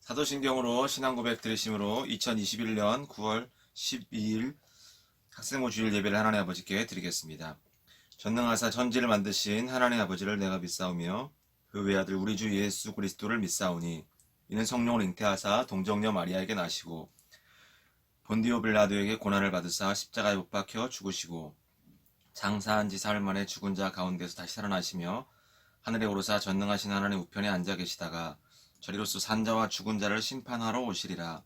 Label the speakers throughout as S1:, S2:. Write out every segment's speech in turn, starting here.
S1: 사도신경으로 신앙고백 드리심으로 2021년 9월 12일 학생부 주일 예배를 하나님 아버지께 드리겠습니다. 전능하사 천지를 만드신 하나님 아버지를 내가 믿사오며 그 외아들 우리 주 예수 그리스도를 믿사오니 이는 성령을 잉태하사 동정녀 마리아에게 나시고 본디오 빌라도에게 고난을 받으사 십자가에 못 박혀 죽으시고 장사한 지 사흘 만에 죽은 자 가운데서 다시 살아나시며 하늘에 오르사 전능하신 하나님 우편에 앉아 계시다가 저리로서 산자와 죽은 자를 심판하러 오시리라.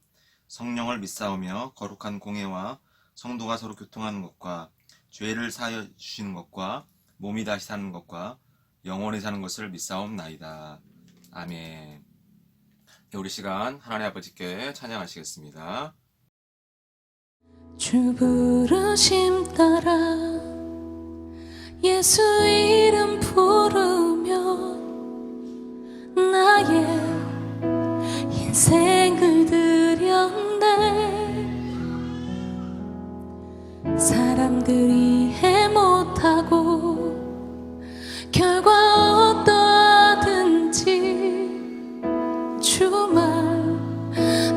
S1: 성령을 믿사오며 거룩한 공예와 성도가 서로 교통하는 것과 죄를 사하여 주시는 것과 몸이 다시 사는 것과 영원히 사는 것을 믿사옵나이다. 아멘. 우리 시간 하나님 아버지께 찬양하시겠습니다.
S2: 주 부르심 따라 예수 이름 부르면 나의 인생을 드렸네. 사람들이 해 못하고 결과 어떠하든지 주만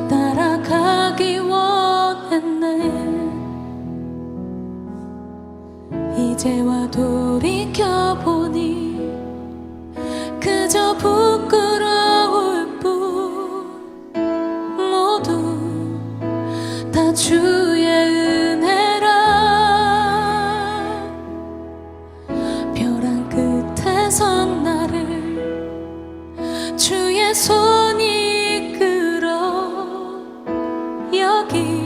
S2: 따라가기 원했네. 이제와 돌이켜보니 그저 부끄러울 뿐 모두 다 주의 은혜라. 벼랑 끝에 선 나를 주의 손이 이끌어 여기까지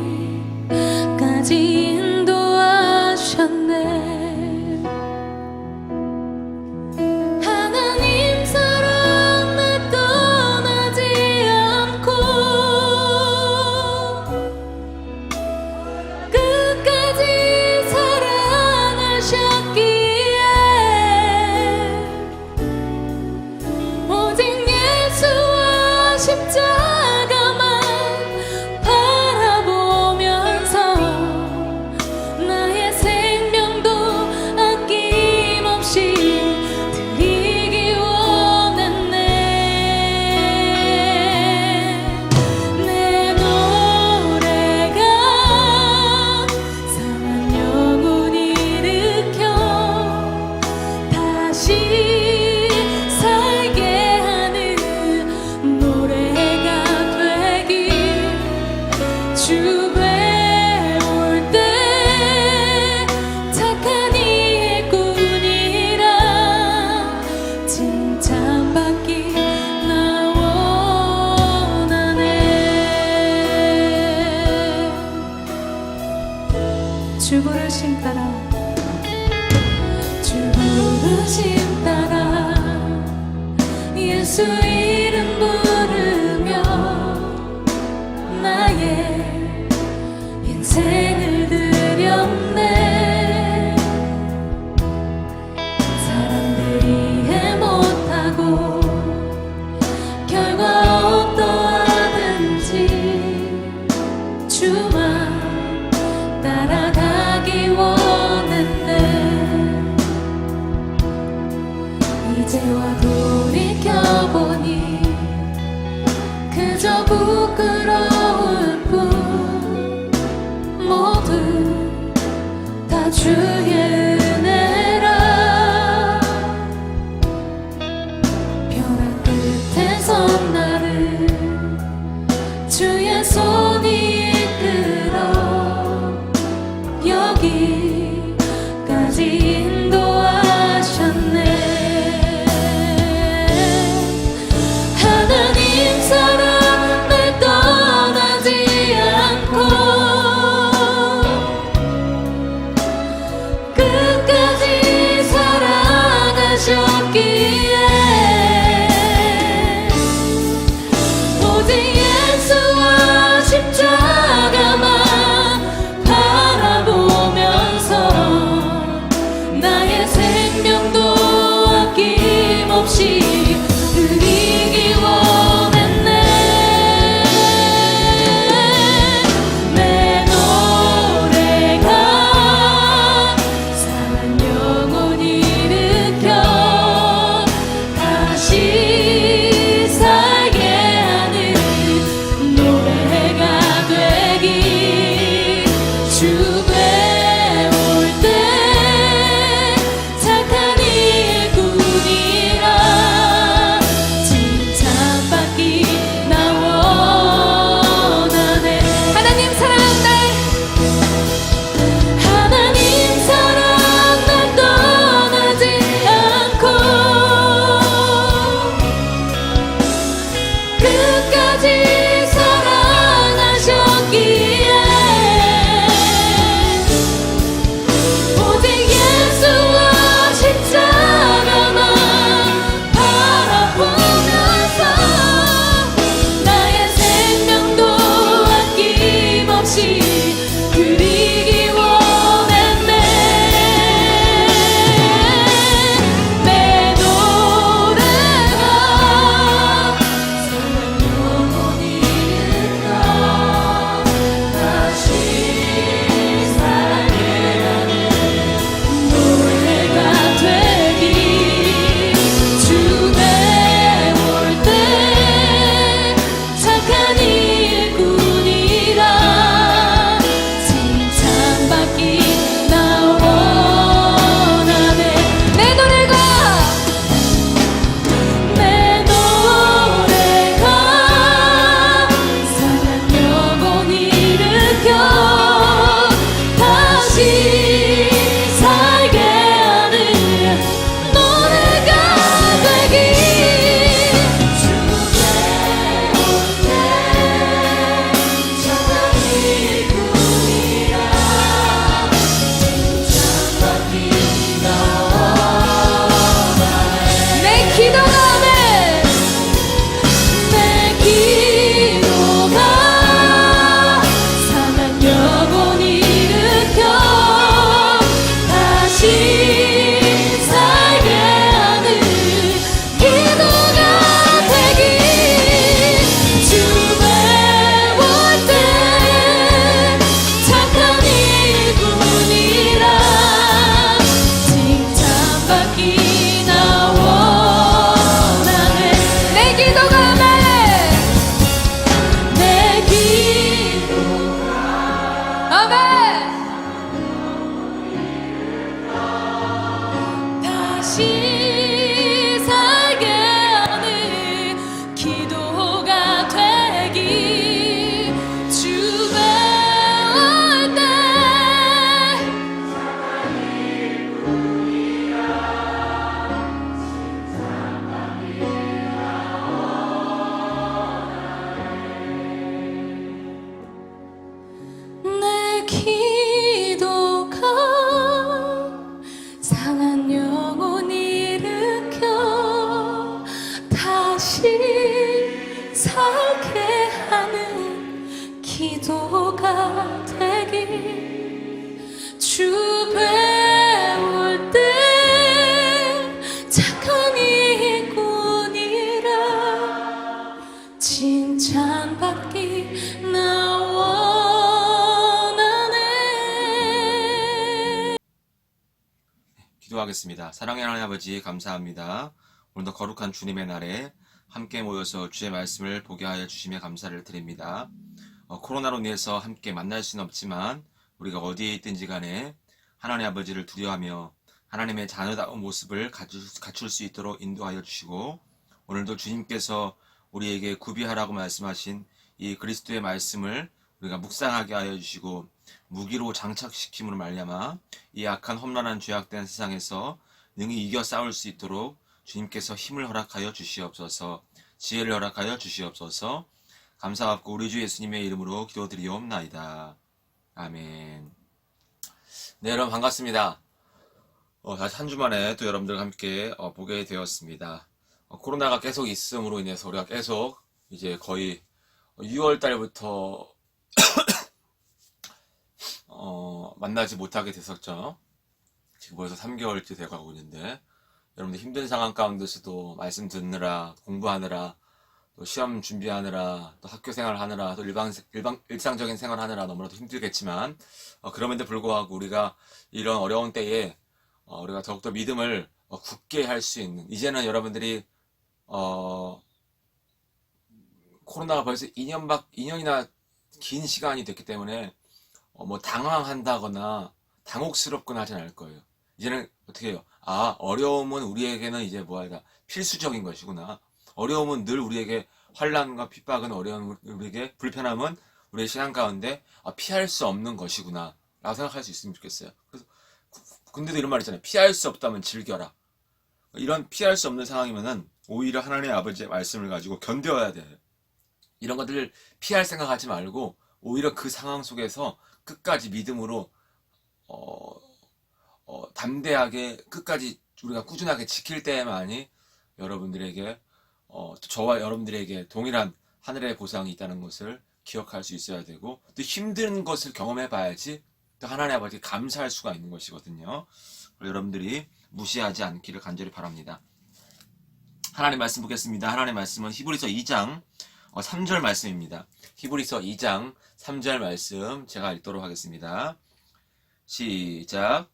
S2: 인도하셨네. 주 부르심 따라 주 부르심 따라 예수 이름 부르며 나의 인생을 드렸네. 사람들이 해 못하고 결과 어떠하든지 주만 따라가기 원했네. 이제와 돌이켜보니 그저 부끄러울 뿐 모두 다 주의 은혜라. 벼랑 끝에 선 나를 주의 손이 이끌어 여기까지 인도하셨네. 하나님 사랑을 떠나지 않고 끝까지 사랑하셨기에 오직 예수와 십자가만 바라보면서 나의 생명도 아낌없이 드리기 원했네. 내 노래가 사랑 영혼 일으켜 다시 살게 하는 살게 하는 기도가 되길. 주 배울 때 착한 일꾼이라 칭찬받기 나 원하네.
S1: 기도하겠습니다. 사랑의 하나님 아버지, 감사합니다. 오늘도 거룩한 주님의 날에 함께 모여서 주의 말씀을 보게 하여 주심에 감사를 드립니다. 코로나로 인해서 함께 만날 수는 없지만 우리가 어디에 있든지 간에 하나님 아버지를 두려워하며 하나님의 자녀다운 모습을 갖출 수 있도록 인도하여 주시고, 오늘도 주님께서 우리에게 구비하라고 말씀하신 이 그리스도의 말씀을 우리가 묵상하게 하여 주시고, 무기로 장착시킴으로 말미암아 이 악한 험난한 죄악된 세상에서 능히 이겨 싸울 수 있도록 주님께서 힘을 허락하여 주시옵소서, 지혜를 허락하여 주시옵소서. 감사하고 우리 주 예수님의 이름으로 기도드리옵나이다. 아멘. 네, 여러분 반갑습니다. 다시 한 주 만에 또 여러분들과 함께 보게 되었습니다. 코로나가 계속 있음으로 인해서 우리가 계속 이제 거의 6월 달부터 만나지 못하게 됐었죠. 지금 벌써 3개월째 돼가고 있는데, 여러분들 힘든 상황 가운데서도 말씀 듣느라, 공부하느라, 또 시험 준비하느라, 또 학교 생활하느라, 또 일상적인 생활하느라 너무나도 힘들겠지만, 그럼에도 불구하고 우리가 이런 어려운 때에 우리가 더욱더 믿음을 굳게 할 수 있는, 이제는 여러분들이 코로나가 벌써 2년이나 긴 시간이 됐기 때문에 뭐 당황한다거나 당혹스럽거나 하진 않을 거예요. 이제는 어떻게 해요? 어려움은 우리에게는 이제 뭐야, 필수적인 것이구나. 어려움은 늘 우리에게, 환난과 핍박은 우리에게, 불편함은 우리의 신앙 가운데 피할 수 없는 것이구나 라고 생각할 수 있으면 좋겠어요. 그래서 근데도 이런 말 있잖아요. 피할 수 없다면 즐겨라. 이런 피할 수 없는 상황이면은 오히려 하나님의 아버지의 말씀을 가지고 견뎌야 돼요. 이런 것들을 피할 생각하지 말고 오히려 그 상황 속에서 끝까지 믿음으로 담대하게 끝까지 우리가 꾸준하게 지킬 때만이 여러분들에게 저와 여러분들에게 동일한 하늘의 보상이 있다는 것을 기억할 수 있어야 되고, 또 힘든 것을 경험해 봐야지 또 하나님 아버지 감사할 수가 있는 것이거든요. 여러분들이 무시하지 않기를 간절히 바랍니다. 하나님 말씀 보겠습니다. 하나님 말씀은 히브리서 2장 3절 말씀입니다. 히브리서 2장 3절 말씀 제가 읽도록 하겠습니다. 시작.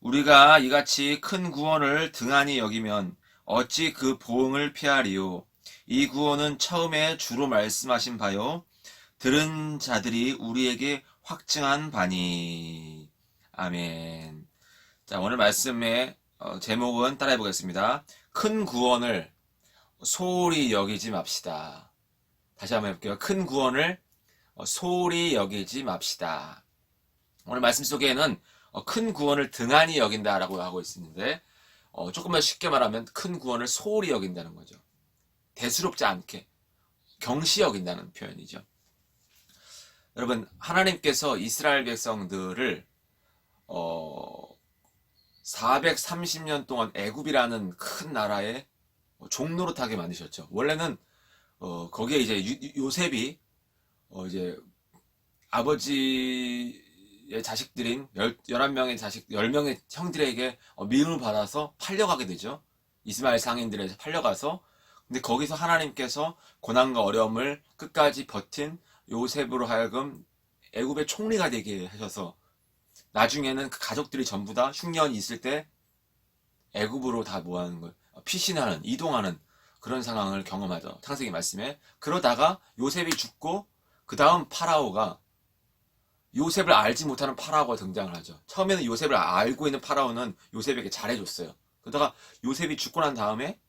S1: 우리가 이같이 큰 구원을 등한히 여기면 어찌 그 보응을 피하리요. 이 구원은 처음에 주로 말씀하신 바요, 들은 자들이 우리에게 확증한 바니. 아멘. 자, 오늘 말씀의 제목은 따라해 보겠습니다. 큰 구원을 소홀히 여기지 맙시다. 다시 한번 해볼게요. 큰 구원을 소홀히 여기지 맙시다. 오늘 말씀 속에는 큰 구원을 등한히 여긴다라고 하고 있는데, 조금만 쉽게 말하면 큰 구원을 소홀히 여긴다는 거죠. 대수롭지 않게 경시 여긴다는 표현이죠. 여러분, 하나님께서 이스라엘 백성들을 430년 동안 애굽이라는 큰 나라에 종노릇하게 만드셨죠. 원래는 거기에 이제 요셉이 이제 아버지의 자식들인 11명의 자식, 10명의 형들에게 미움을 받아서 팔려가게 되죠. 이스마엘 상인들에서 팔려가서, 근데 거기서 하나님께서 고난과 어려움을 끝까지 버틴 요셉으로 하여금 애굽의 총리가 되게 하셔서, 나중에는 그 가족들이 전부 다 흉년이 있을 때 애굽으로 다 모아는 거예요. 피신하는, 이동하는 그런 상황을 경험하죠. 창세기 말씀에. 그러다가 요셉이 죽고 그 다음 파라오가, 요셉을 알지 못하는 파라오가 등장을 하죠. 처음에는 요셉을 알고 있는 파라오는 요셉에게 잘해줬어요. 그러다가 요셉이 죽고 난 다음에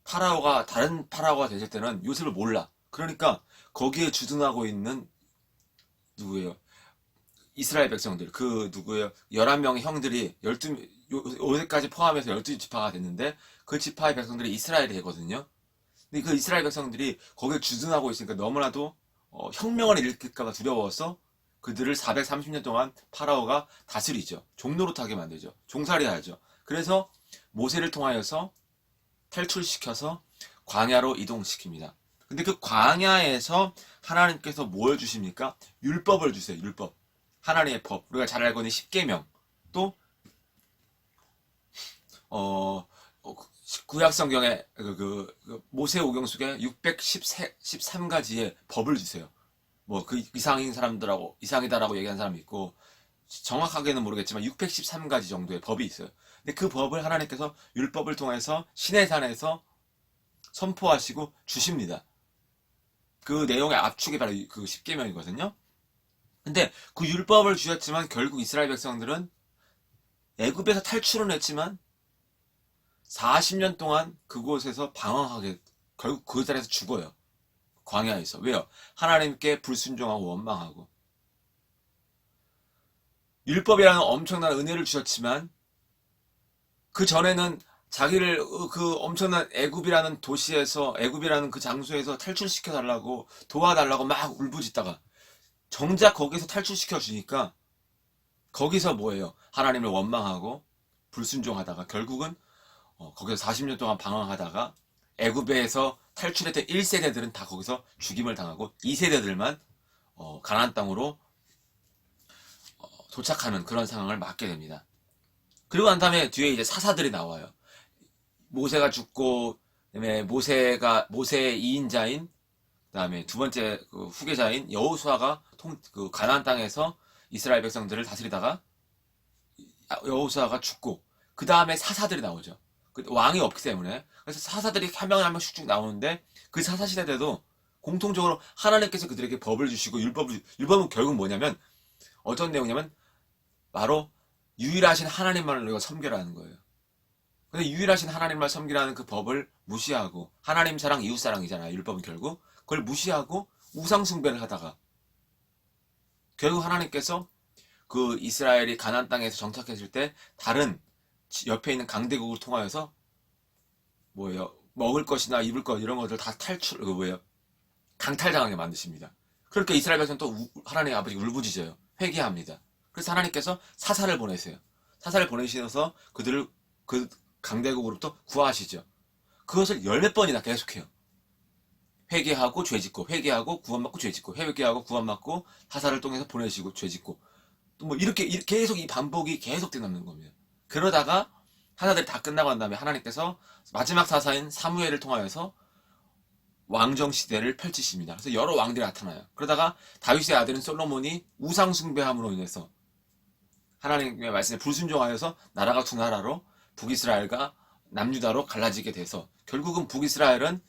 S1: 다른 파라오가 됐을 때는 요셉을 몰라. 그러니까 거기에 주둔하고 있는 누구예요? 이스라엘 백성들, 그 누구예요? 11명의 형들이 요셉까지 포함해서 12지파가 됐는데, 그 지파의 백성들이 이스라엘이 되거든요. 근데 그 이스라엘 백성들이 거기에 주둔하고 있으니까 너무나도 혁명을 일으킬까봐 두려워서 그들을 430년 동안 파라오가 다스리죠. 종노릇하게 만들죠. 종살이 하죠. 그래서 모세를 통하여서 탈출시켜서 광야로 이동시킵니다. 근데 그 광야에서 하나님께서 뭘 주십니까? 율법을 주세요. 율법. 하나님의 법. 우리가 잘 알고 있는 십계명. 또 구약 성경에 모세 오경 속에 613가지의 법을 주세요. 뭐 그 이상인 사람들하고 이상이다라고 얘기하는 사람이 있고 정확하게는 모르겠지만 613가지 정도의 법이 있어요. 근데 그 법을 하나님께서 율법을 통해서 시내산에서 선포하시고 주십니다. 그 내용의 압축이 바로 그 십계명이거든요. 근데 그 율법을 주셨지만 결국 이스라엘 백성들은 애굽에서 탈출은 했지만 40년 동안 그곳에서 방황하게 결국 그 자리에서 죽어요. 광야에서. 왜요? 하나님께 불순종하고 원망하고. 율법이라는 엄청난 은혜를 주셨지만 그 전에는 자기를 그 엄청난 애굽이라는 도시에서 애굽이라는 그 장소에서 탈출시켜 달라고 도와달라고 막 울부짖다가 정작 거기서 탈출시켜 주니까 거기서 뭐예요? 하나님을 원망하고 불순종하다가 결국은 거기서 40년 동안 방황하다가 애굽에서 탈출했던 1세대들은 다 거기서 죽임을 당하고 2세대들만 가나안 땅으로 도착하는 그런 상황을 맞게 됩니다. 그리고 난 다음에 뒤에 이제 사사들이 나와요. 모세가 죽고 그다음에 모세의 2인자인 그다음에 두 번째 그 후계자인 여호수아가 그 가나안 땅에서 이스라엘 백성들을 다스리다가 여호수아가 죽고 그 다음에 사사들이 나오죠. 왕이 없기 때문에. 그래서 사사들이 한 명 한 명씩 쭉 나오는데 그 사사 시대 때도 공통적으로 하나님께서 그들에게 법을 주시고 율법은 결국 뭐냐면 어떤 내용이냐면 바로 유일하신 하나님만을 우리가 섬기라는 거예요. 근데 유일하신 하나님만 섬기라는 그 법을 무시하고 하나님 사랑 이웃 사랑이잖아요. 율법은 결국 그걸 무시하고 우상 숭배를 하다가 결국 하나님께서 그 이스라엘이 가나안 땅에서 정착했을 때 다른 옆에 있는 강대국을 통하여서 먹을 것이나 입을 것 이런 것들 다 강탈당하게 만드십니다. 그러니까 이스라엘 백성은 또 하나님 아버지 울부짖어요. 회개합니다. 그래서 하나님께서 사사를 보내세요. 사사를 보내시면서 그들을 그 강대국으로부터 구하시죠. 그것을 열몇 번이나 계속해요. 회개하고 죄짓고 회개하고 구원받고 죄짓고 회개하고 구원받고 사사를 통해서 보내시고 죄짓고 또 이렇게 계속 이 반복이 계속되는 겁니다. 그러다가 사사들이 다 끝나고 난 다음에 하나님께서 마지막 사사인 사무엘을 통하여서 왕정 시대를 펼치십니다. 그래서 여러 왕들이 나타나요. 그러다가 다윗의 아들인 솔로몬이 우상 숭배함으로 인해서 하나님의 말씀에 불순종하여서 나라가 두 나라로 북이스라엘과 남유다로 갈라지게 돼서 결국은 북이스라엘은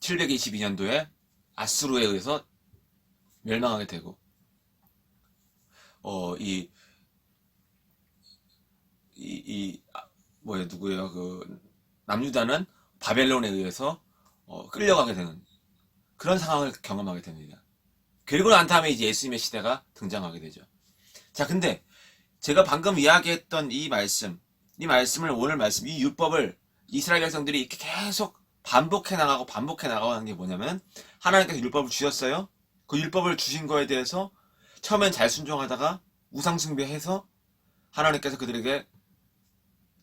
S1: 722년도에 아수르에 의해서 멸망하게 되고 누구예요? 그 남유다는 바벨론에 의해서 끌려가게 되는 그런 상황을 경험하게 됩니다. 그리고 난 다음에 이제 예수님의 시대가 등장하게 되죠. 자, 근데 제가 방금 이야기했던 이 말씀을 오늘 이 율법을 이스라엘 백성들이 이렇게 계속 반복해 나가고 하는 게 뭐냐면 하나님께서 율법을 주셨어요. 그 율법을 주신 거에 대해서 처음엔 잘 순종하다가 우상숭배해서 하나님께서 그들에게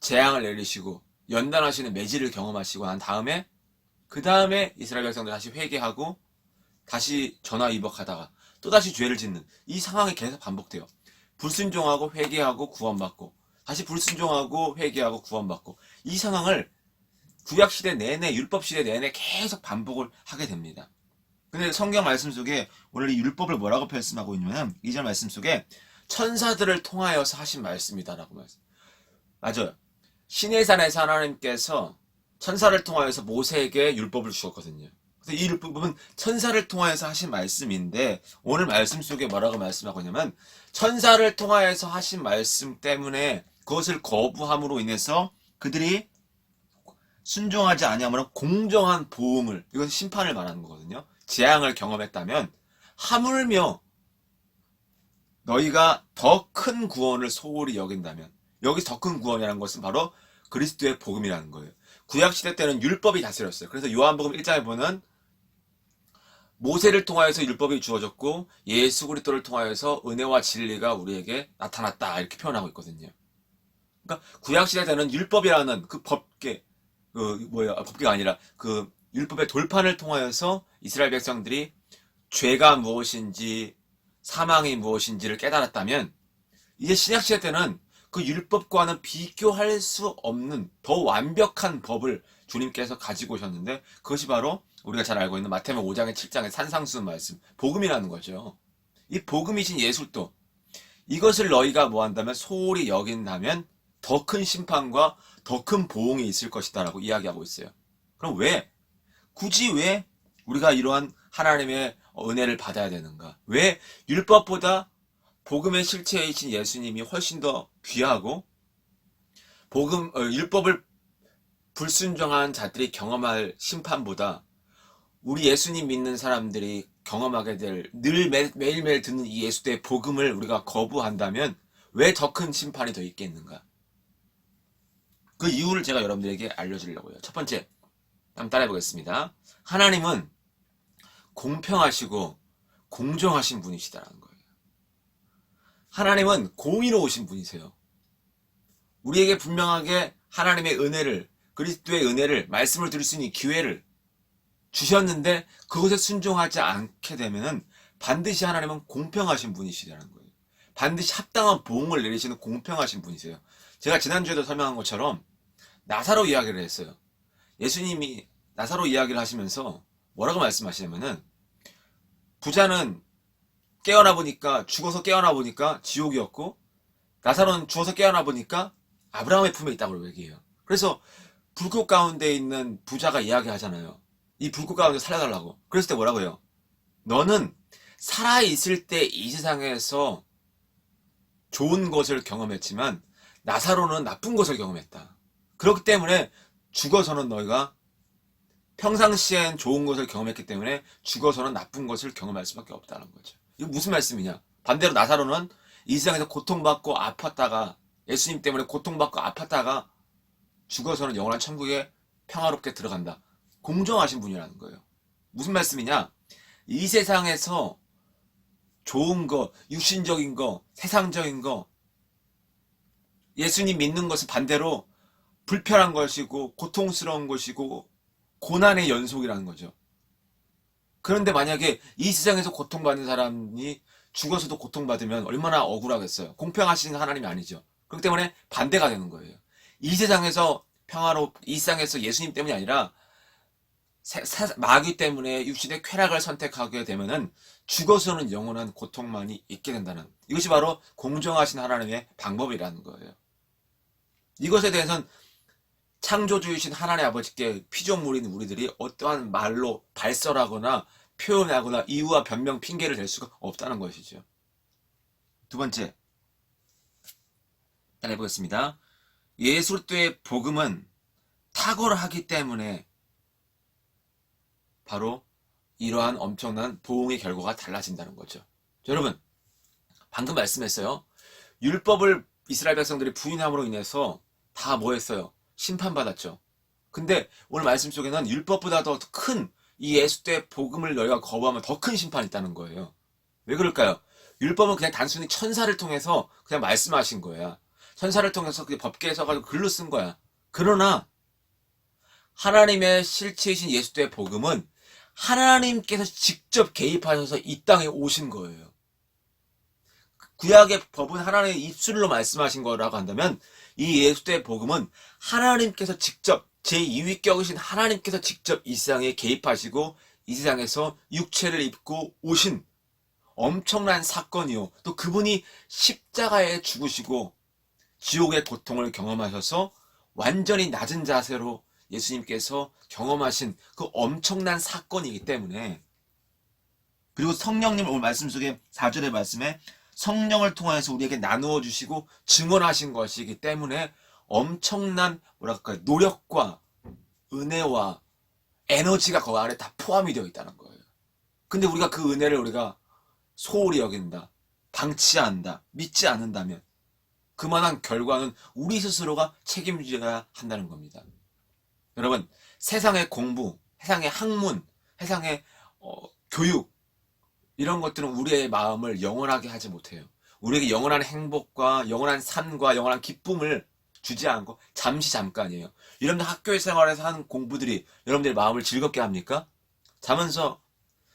S1: 재앙을 내리시고 연단하시는 매질을 경험하시고 난 다음에 그 다음에 이스라엘 백성들 다시 회개하고 다시 전화위복하다가 또다시 죄를 짓는 이 상황이 계속 반복돼요. 불순종하고 회개하고 구원받고 다시 불순종하고 회개하고 구원받고 이 상황을 구약시대 내내 율법시대 내내 계속 반복을 하게 됩니다. 근데 성경 말씀 속에 오늘 이 율법을 뭐라고 말씀하고 있냐면 2절 말씀 속에 천사들을 통하여서 하신 말씀이다라고 말씀. 맞아요. 시내산에서 하나님께서 천사를 통하여서 모세에게 율법을 주셨거든요. 그래서 이 율법은 천사를 통하여서 하신 말씀인데 오늘 말씀 속에 뭐라고 말씀하고 있냐면 천사를 통하여서 하신 말씀 때문에 그것을 거부함으로 인해서 그들이 순종하지 아니하면 공정한 보응을, 이건 심판을 말하는 거거든요. 재앙을 경험했다면 하물며 너희가 더 큰 구원을 소홀히 여긴다면, 여기서 더 큰 구원이라는 것은 바로 그리스도의 복음이라는 거예요. 구약시대 때는 율법이 다스렸어요. 그래서 요한복음 1장에 보면 모세를 통하여서 율법이 주어졌고 예수 그리스도를 통하여서 은혜와 진리가 우리에게 나타났다 이렇게 표현하고 있거든요. 그러니까 구약시대 때는 율법이라는 그 법계, 법계가 아니라 그 율법의 돌판을 통하여서 이스라엘 백성들이 죄가 무엇인지 사망이 무엇인지를 깨달았다면 이제 신약시대 때는 그 율법과는 비교할 수 없는 더 완벽한 법을 주님께서 가지고 오셨는데 그것이 바로 우리가 잘 알고 있는 마태복음 5장의 7장의 산상수 말씀 복음이라는 거죠. 이 복음이신 예술도 이것을 너희가 뭐한다면 소홀히 여긴다면 더 큰 심판과 더 큰 보응이 있을 것이다 라고 이야기하고 있어요. 그럼 굳이 왜 우리가 이러한 하나님의 은혜를 받아야 되는가? 왜 율법보다 복음의 실체이신 예수님이 훨씬 더 귀하고 율법을 불순종한 자들이 경험할 심판보다 우리 예수님 믿는 사람들이 경험하게 될 늘 매일매일 듣는 이 예수의 복음을 우리가 거부한다면 왜 더 큰 심판이 더 있겠는가? 그 이유를 제가 여러분들에게 알려주려고요. 첫 번째, 한번 따라해 보겠습니다. 하나님은 공평하시고 공정하신 분이시다라는 거예요. 하나님은 공의로우신 분이세요. 우리에게 분명하게 하나님의 은혜를, 그리스도의 은혜를, 말씀을 들을 수 있는 기회를 주셨는데 그것에 순종하지 않게 되면은 반드시 하나님은 공평하신 분이시라는 거예요. 반드시 합당한 보응을 내리시는 공평하신 분이세요. 제가 지난주에도 설명한 것처럼 나사로 이야기를 했어요. 예수님이 나사로 이야기를 하시면서 뭐라고 말씀하시냐면은 부자는 죽어서 깨어나 보니까 지옥이었고 나사로는 죽어서 깨어나 보니까 아브라함의 품에 있다고 얘기해요. 그래서 불꽃 가운데 있는 부자가 이야기하잖아요. 이 불꽃 가운데 살려달라고. 그랬을 때 뭐라고 해요? 너는 살아있을 때 이 세상에서 좋은 것을 경험했지만 나사로는 나쁜 것을 경험했다. 그렇기 때문에 죽어서는 너희가 평상시엔 좋은 것을 경험했기 때문에 죽어서는 나쁜 것을 경험할 수밖에 없다는 거죠. 이거 무슨 말씀이냐? 반대로 나사로는 이 세상에서 고통받고 아팠다가 예수님 때문에 고통받고 아팠다가 죽어서는 영원한 천국에 평화롭게 들어간다. 공정하신 분이라는 거예요. 무슨 말씀이냐? 이 세상에서 좋은 거, 육신적인 거, 세상적인 거, 예수님 믿는 것은 반대로 불편한 것이고 고통스러운 것이고 고난의 연속이라는 거죠. 그런데 만약에 이 세상에서 고통받는 사람이 죽어서도 고통받으면 얼마나 억울하겠어요. 공평하신 하나님이 아니죠. 그렇기 때문에 반대가 되는 거예요. 이 세상에서 이 세상에서 예수님 때문이 아니라 마귀 때문에 육신의 쾌락을 선택하게 되면은 죽어서는 영원한 고통만이 있게 된다는, 이것이 바로 공정하신 하나님의 방법이라는 거예요. 이것에 대해서는 창조주이신 하나님 아버지께 피조물인 우리들이 어떠한 말로 발설하거나 표현하거나 이유와 변명, 핑계를 댈 수가 없다는 것이죠. 두 번째, 해보겠습니다. 예수의 복음은 탁월하기 때문에 바로 이러한 엄청난 보응의 결과가 달라진다는 거죠. 여러분, 방금 말씀했어요. 율법을 이스라엘 백성들이 부인함으로 인해서 다 뭐 했어요? 심판받았죠. 근데 오늘 말씀 속에는 율법보다 더 큰 이 예수의 복음을 너희가 거부하면 더 큰 심판이 있다는 거예요. 왜 그럴까요? 율법은 그냥 단순히 천사를 통해서 그냥 말씀하신 거야. 천사를 통해서 그게 법계에 서가지고 글로 쓴 거야. 그러나 하나님의 실체이신 예수의 복음은 하나님께서 직접 개입하셔서 이 땅에 오신 거예요. 구약의 법은 하나님의 입술로 말씀하신 거라고 한다면 이 예수의 복음은 하나님께서 직접 제2위격이신 하나님께서 직접 이 세상에 개입하시고 이 세상에서 육체를 입고 오신 엄청난 사건이요. 또 그분이 십자가에 죽으시고 지옥의 고통을 경험하셔서 완전히 낮은 자세로 예수님께서 경험하신 그 엄청난 사건이기 때문에, 그리고 성령님 오늘 말씀 속에 4절의 말씀에 성령을 통해서 우리에게 나누어 주시고 증언하신 것이기 때문에 엄청난 노력과 은혜와 에너지가 그 안에 다 포함이 되어 있다는 거예요. 근데 우리가 그 은혜를 우리가 소홀히 여긴다, 방치한다, 믿지 않는다면 그만한 결과는 우리 스스로가 책임져야 한다는 겁니다. 여러분, 세상의 공부, 세상의 학문, 세상의 교육, 이런 것들은 우리의 마음을 영원하게 하지 못해요. 우리에게 영원한 행복과 영원한 삶과 영원한 기쁨을 주지 않고 잠시 잠깐이에요. 여러분들 학교 생활에서 하는 공부들이 여러분들의 마음을 즐겁게 합니까? 잠언서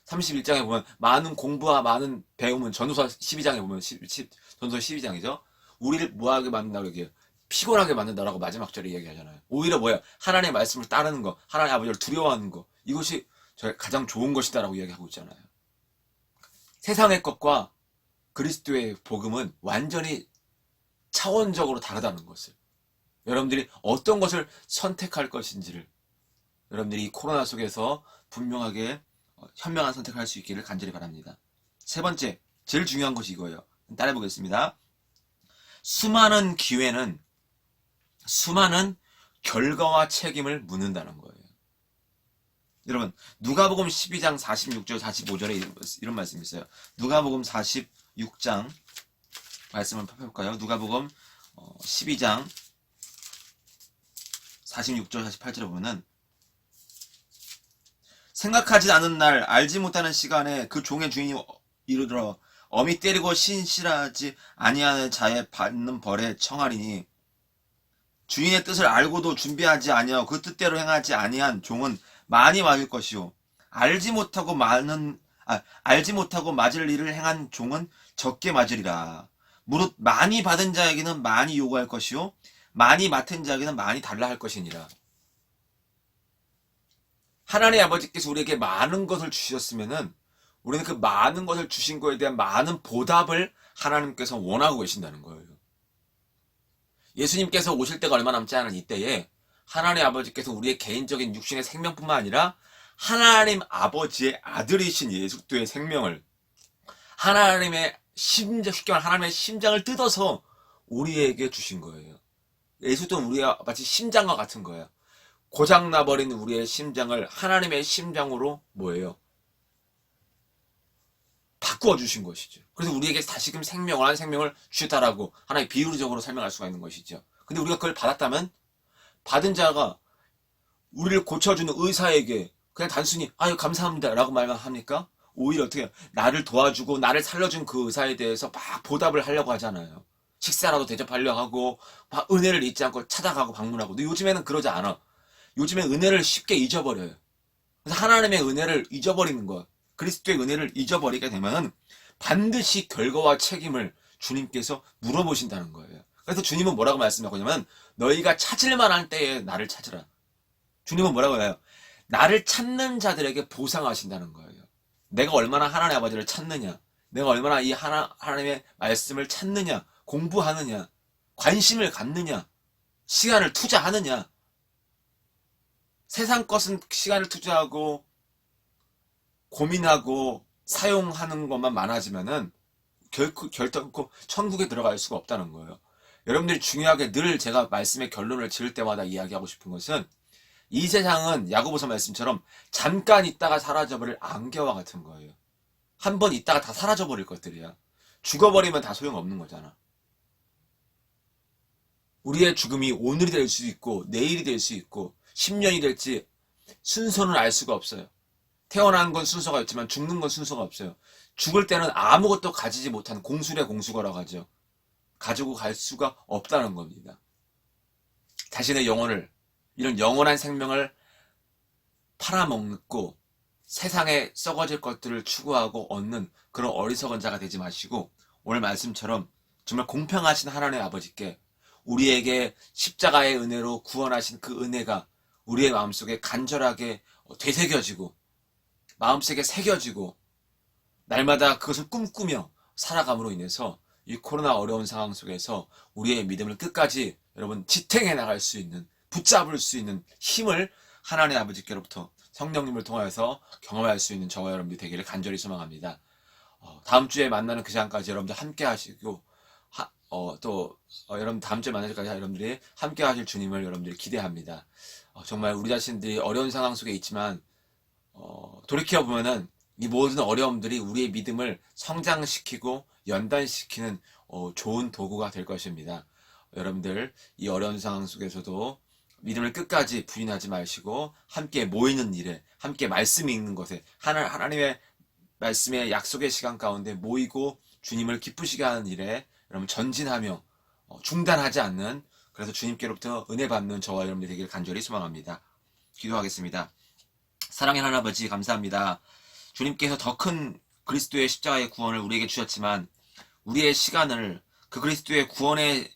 S1: 31장에 보면 많은 공부와 많은 배움은 전도서 12장에 보면 전도서 12장이죠. 우리를 뭐하게 만든다고 얘기해요? 피곤하게 만든다라고 마지막 절에 얘기하잖아요. 오히려 뭐야? 하나님의 말씀을 따르는 거, 하나님의 아버지를 두려워하는 거, 이것이 저희 가장 좋은 것이다라고 이야기하고 있잖아요. 세상의 것과 그리스도의 복음은 완전히 차원적으로 다르다는 것을, 여러분들이 어떤 것을 선택할 것인지를 여러분들이 이 코로나 속에서 분명하게 현명한 선택을 할 수 있기를 간절히 바랍니다. 세 번째, 제일 중요한 것이 이거예요. 따라해 보겠습니다. 수많은 기회는 수많은 결과와 책임을 묻는다는 거예요. 여러분, 누가복음 12장 46절 45절에 이런 말씀이 있어요. 누가복음 46장 말씀을 펴볼까요? 누가복음 12장 46절 48절에 보면은, 생각하지 않은 날 알지 못하는 시간에 그 종의 주인이 이르러 엄히 때리고 신실하지 아니하는 자의 받는 벌에 청하리니, 주인의 뜻을 알고도 준비하지 아니하고 그 뜻대로 행하지 아니한 종은 많이 맞을 것이요, 알지 못하고 맞을 일을 행한 종은 적게 맞으리라. 무릇 많이 받은 자에게는 많이 요구할 것이요, 많이 맡은 자에게는 많이 달라 할 것이니라. 하나님의 아버지께서 우리에게 많은 것을 주셨으면은 우리는 그 많은 것을 주신 거에 대한 많은 보답을 하나님께서 원하고 계신다는 거예요. 예수님께서 오실 때가 얼마 남지 않은 이때에 하나님 아버지께서 우리의 개인적인 육신의 생명뿐만 아니라 하나님 아버지의 아들이신 예수 그리스도의 생명을, 하나님의 심장, 쉽게 말하면 하나님의 심장을 뜯어서 우리에게 주신 거예요. 예수 그리스도는 우리와 마치 심장과 같은 거예요. 고장나버린 우리의 심장을 하나님의 심장으로 뭐예요? 바꾸어 주신 것이죠. 그래서 우리에게 다시금 생명을, 한 생명을 주셨다라고 하나의 비유적으로 설명할 수가 있는 것이죠. 근데 우리가 그걸 받았다면 받은 자가 우리를 고쳐주는 의사에게 그냥 단순히 아유 감사합니다 라고 말만 합니까? 오히려 어떻게 해요? 나를 도와주고 나를 살려준 그 의사에 대해서 막 보답을 하려고 하잖아요. 식사라도 대접하려고 하고 막 은혜를 잊지 않고 찾아가고 방문하고. 근데 요즘에는 그러지 않아. 요즘에 은혜를 쉽게 잊어버려요. 그래서 하나님의 은혜를 잊어버리는 것, 그리스도의 은혜를 잊어버리게 되면 반드시 결과와 책임을 주님께서 물어보신다는 거예요. 그래서 주님은 뭐라고 말씀하고 있냐면, 너희가 찾을 만한 때에 나를 찾으라. 주님은 뭐라고 해요? 나를 찾는 자들에게 보상하신다는 거예요. 내가 얼마나 하나님의 아버지를 찾느냐, 내가 얼마나 이 하나님의 말씀을 찾느냐, 공부하느냐, 관심을 갖느냐, 시간을 투자하느냐. 세상 것은 시간을 투자하고 고민하고 사용하는 것만 많아지면은 결코 천국에 들어갈 수가 없다는 거예요. 여러분들이 중요하게 늘 제가 말씀의 결론을 지을 때마다 이야기하고 싶은 것은, 이 세상은 야고보서 말씀처럼 잠깐 있다가 사라져버릴 안개와 같은 거예요. 한 번 있다가 다 사라져버릴 것들이야. 죽어버리면 다 소용없는 거잖아. 우리의 죽음이 오늘이 될 수 있고 내일이 될 수 있고 10년이 될지 순서는 알 수가 없어요. 태어난 건 순서가 있지만 죽는 건 순서가 없어요. 죽을 때는 아무것도 가지지 못한 공수래 공수거라고 하죠. 가지고 갈 수가 없다는 겁니다. 자신의 영혼을, 이런 영원한 생명을 팔아먹고 세상에 썩어질 것들을 추구하고 얻는 그런 어리석은 자가 되지 마시고, 오늘 말씀처럼 정말 공평하신 하나님의 아버지께 우리에게 십자가의 은혜로 구원하신 그 은혜가 우리의 마음속에 간절하게 되새겨지고 마음속에 새겨지고 날마다 그것을 꿈꾸며 살아감으로 인해서 이 코로나 어려운 상황 속에서 우리의 믿음을 끝까지 여러분 지탱해 나갈 수 있는, 붙잡을 수 있는 힘을 하나님 아버지께로부터 성령님을 통하여서 경험할 수 있는 저와 여러분들이 되기를 간절히 소망합니다. 다음 주에 만나는 그 시간까지 여러분들 함께 하시고 여러분 다음 주에 만날 때까지 여러분들이 함께 하실 주님을 여러분들이 기대합니다. 정말 우리 자신들이 어려운 상황 속에 있지만 돌이켜보면은 이 모든 어려움들이 우리의 믿음을 성장시키고 연단시키는 좋은 도구가 될 것입니다. 여러분들 이 어려운 상황 속에서도 믿음을 끝까지 부인하지 마시고 함께 모이는 일에, 함께 말씀이 있는 것에, 하나님의 말씀의 약속의 시간 가운데 모이고 주님을 기쁘시게 하는 일에 여러분 전진하며 중단하지 않는 그래서 주님께로부터 은혜 받는 저와 여러분들이 되기를 간절히 소망합니다. 기도하겠습니다. 사랑의 하나님 아버지 감사합니다. 주님께서 더 큰 그리스도의 십자가의 구원을 우리에게 주셨지만 우리의 시간을 그 그리스도의 구원의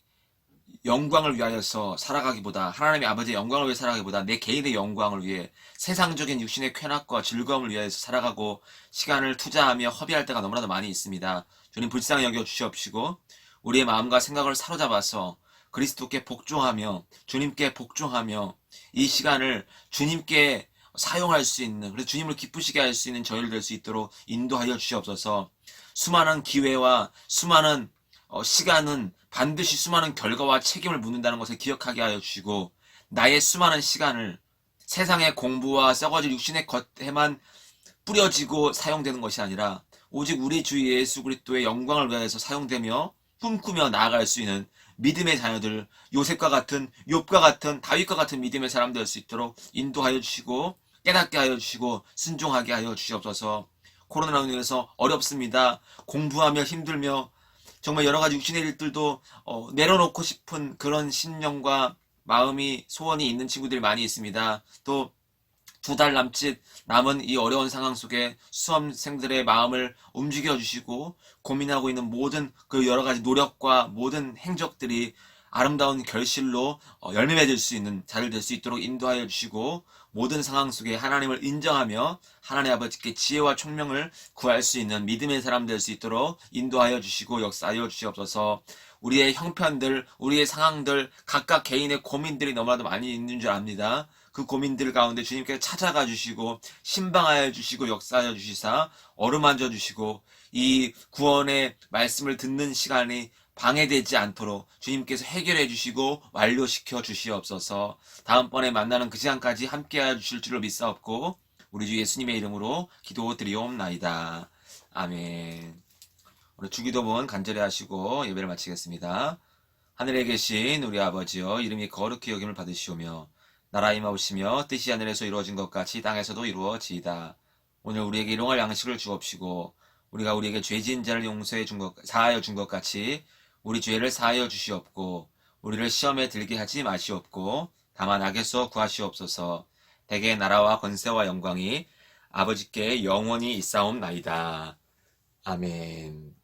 S1: 영광을 위하여서 살아가기보다, 하나님의 아버지의 영광을 위해 살아가기보다 내 개인의 영광을 위해 세상적인 육신의 쾌락과 즐거움을 위해서 살아가고 시간을 투자하며 허비할 때가 너무나도 많이 있습니다. 주님 불쌍히 여겨 주시옵시고 우리의 마음과 생각을 사로잡아서 그리스도께 복종하며 주님께 복종하며 이 시간을 주님께 사용할 수 있는, 그래서 주님을 기쁘시게 할 수 있는 저희를 될 수 있도록 인도하여 주시옵소서. 수많은 기회와 수많은 시간은 반드시 수많은 결과와 책임을 묻는다는 것을 기억하게 하여 주시고 나의 수많은 시간을 세상의 공부와 썩어질 육신의 것에만 뿌려지고 사용되는 것이 아니라 오직 우리 주 예수 그리스도의 영광을 위하여서 사용되며 꿈꾸며 나아갈 수 있는 믿음의 자녀들, 요셉과 같은, 욥과 같은, 다윗과 같은 믿음의 사람 될 수 있도록 인도하여 주시고 깨닫게 하여 주시고 순종하게 하여 주시옵소서. 코로나로 인해서 어렵습니다. 공부하며 힘들며 정말 여러 가지 육신의 일들도 내려놓고 싶은 그런 심령과 마음이, 소원이 있는 친구들이 많이 있습니다. 또 2달 남짓 남은 이 어려운 상황 속에 수험생들의 마음을 움직여 주시고 고민하고 있는 모든 그 여러 가지 노력과 모든 행적들이 아름다운 결실로 열매 맺을 수 있는 자들 될 수 있도록 인도하여 주시고 모든 상황 속에 하나님을 인정하며 하나님 아버지께 지혜와 총명을 구할 수 있는 믿음의 사람 될 수 있도록 인도하여 주시고 역사하여 주시옵소서. 우리의 형편들, 우리의 상황들, 각각 개인의 고민들이 너무나도 많이 있는 줄 압니다. 그 고민들 가운데 주님께서 찾아가 주시고 신방하여 주시고 역사하여 주시사 어루만져 주시고 이 구원의 말씀을 듣는 시간이 방해되지 않도록 주님께서 해결해 주시고 완료시켜 주시옵소서. 다음번에 만나는 그 시간까지 함께하여 주실 줄을 믿사옵고 우리 주 예수님의 이름으로 기도드리옵나이다. 아멘. 오늘 주기도문 간절히 하시고 예배를 마치겠습니다. 하늘에 계신 우리 아버지여, 이름이 거룩히 여김을 받으시오며 나라 임하옵시며 뜻이 하늘에서 이루어진 것 같이 땅에서도 이루어지이다. 오늘 우리에게 일용할 양식을 주옵시고 우리가 우리에게 죄 지은 자를 사하여 준 것 같이 우리 죄를 사하여 주시옵고 우리를 시험에 들게 하지 마시옵고 다만 악에서 구하시옵소서. 대개 나라와 권세와 영광이 아버지께 영원히 있사옵나이다. 아멘.